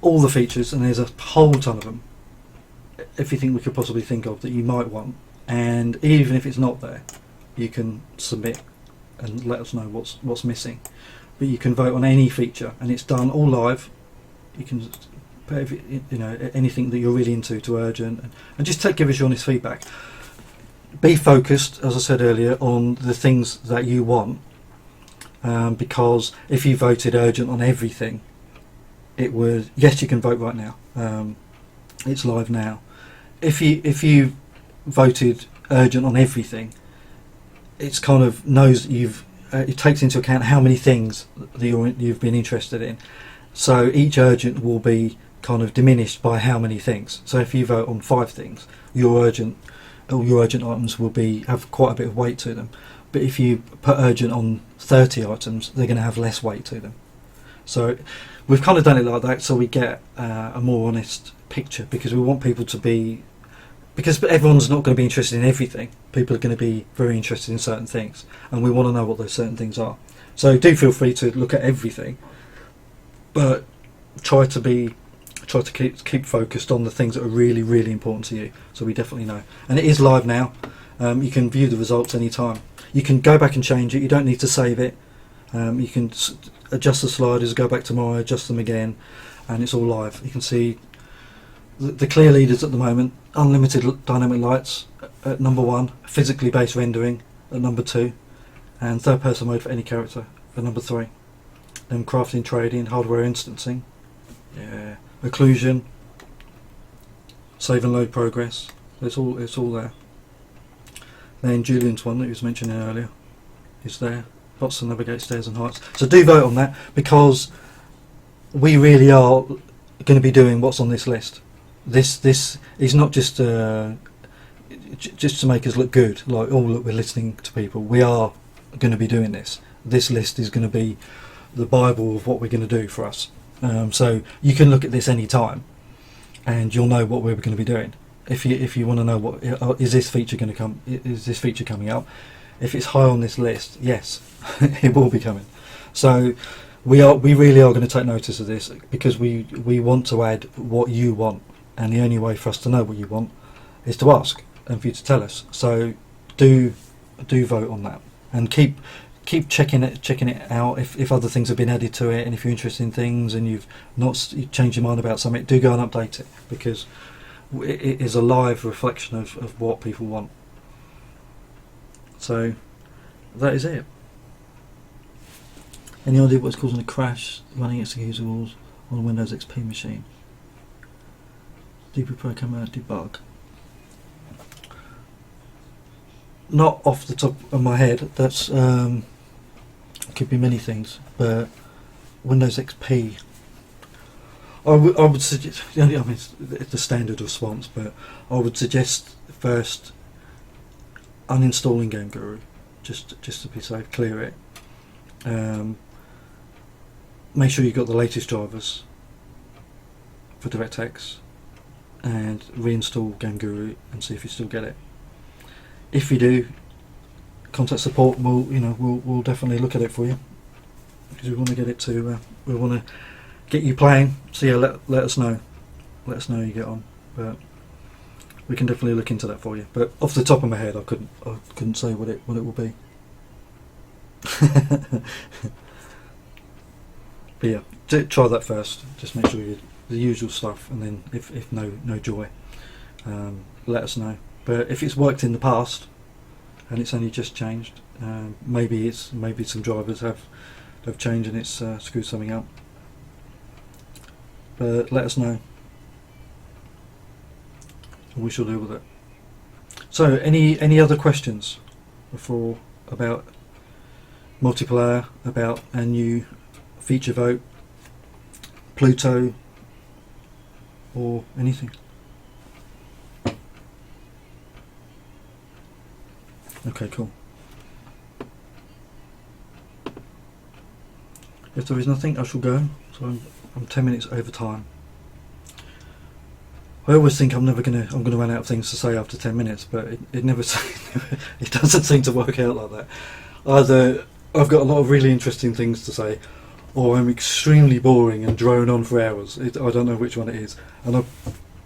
all the features, and there's a whole ton of them, everything we could possibly think of that you might want, and even if it's not there, you can submit and let us know what's missing. But you can vote on any feature, and it's done all live. You can put anything that you're really into to urgent, and just give us your honest feedback. Be focused, as I said earlier, on the things that you want, because if you voted urgent on everything, it would, yes, you can vote right now. It's live now. If you voted urgent on everything, it's kind of knows you've it takes into account how many things that you've been interested in. So each urgent will be kind of diminished by how many things. So if you vote on 5 things, your urgent items will have quite a bit of weight to them. But if you put urgent on 30 items, they're going to have less weight to them. So we've kind of done it like that, so we get a more honest picture, because we want people to be, because everyone's not going to be interested in everything. People are going to be very interested in certain things, and we want to know what those certain things are. So do feel free to look at everything, but try to keep focused on the things that are really, really important to you, so we definitely know. And it is live now. You can view the results anytime. You can go back and change it. You don't need to save it. You can adjust the sliders, go back tomorrow, adjust them again, and it's all live. You can see the clear leaders at the moment: unlimited dynamic lights at number 1, physically based rendering at number 2, and third person mode for any character at number 3. Then crafting, trading, hardware instancing, occlusion, save and load progress. It's all there. Then Julian's one that he was mentioning earlier is there. Lots to navigate stairs and heights. So do vote on that, because we really are going to be doing what's on this list. This is not just to make us look good, like, oh look, we're listening to people. We are going to be doing this. This list is going to be the Bible of what we're going to do for us. So you can look at this any time, and you'll know what we're going to be doing. If you want to know what is this feature going to come, is this feature coming up? If it's high on this list, yes, it will be coming. So we really are going to take notice of this, because we want to add what you want, and the only way for us to know what you want is to ask and for you to tell us. So do vote on that, and keep checking it out. If other things have been added to it, and if you're interested in things and you've not changed your mind about something, do go and update it, because it is a live reflection of what people want. So that is it. Any idea what's causing a crash running executables on a Windows XP machine? DP Pro Camera debug. Not off the top of my head. That's could be many things, but Windows XP. I would suggest. I mean, it's the standard response, but I would suggest first uninstalling GameGuru, just to be safe. Clear it. Make sure you've got the latest drivers for DirectX, and reinstall GameGuru and see if you still get it. If you do, contact support. We'll definitely look at it for you, because we want to get it to. We want to get you playing. So yeah, let us know. Let us know how you get on. But we can definitely look into that for you. But off the top of my head, I couldn't say what it will be. But yeah, try that first. Just make sure you the usual stuff, and then if no joy, let us know. But if it's worked in the past and it's only just changed, maybe some drivers have changed and it's screwed something up. But let us know, and we shall deal with it. So, any other questions before about multiplayer, about our new feature vote, Pluto, or anything? Okay, cool. If there is nothing, I shall go. So I'm 10 minutes over time. I always think I'm gonna run out of things to say after 10 minutes, but it never it doesn't seem to work out like that. Either I've got a lot of really interesting things to say, or I'm extremely boring and drone on for hours. I don't know which one it is, and I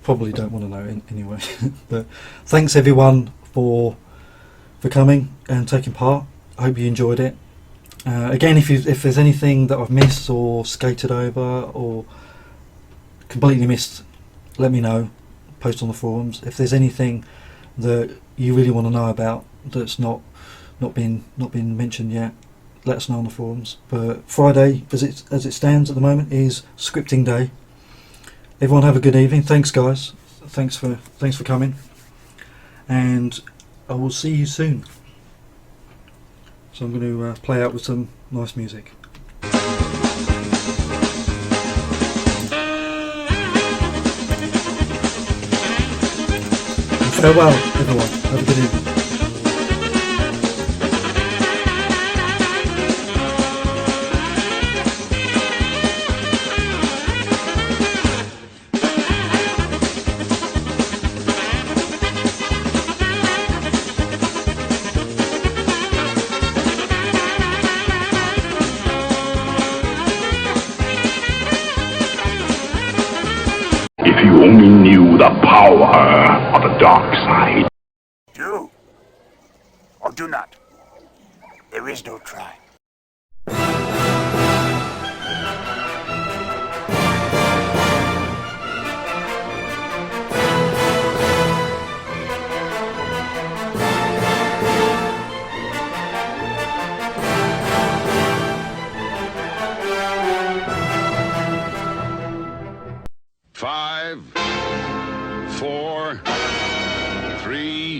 probably don't want to know anyway. But thanks everyone for coming and taking part. I hope you enjoyed it. Again, if there's anything that I've missed or skated over or completely missed, let me know. Post on the forums. If there's anything that you really want to know about that's not been mentioned yet, let us know on the forums. But Friday, as it stands at the moment, is scripting day. Everyone have a good evening. Thanks guys. Thanks for coming, and I will see you soon. So I'm going to play out with some nice music. Farewell, everyone. Have a good evening. If you only knew the power of the dark side. Do or do not. There is no try. Five, four, three,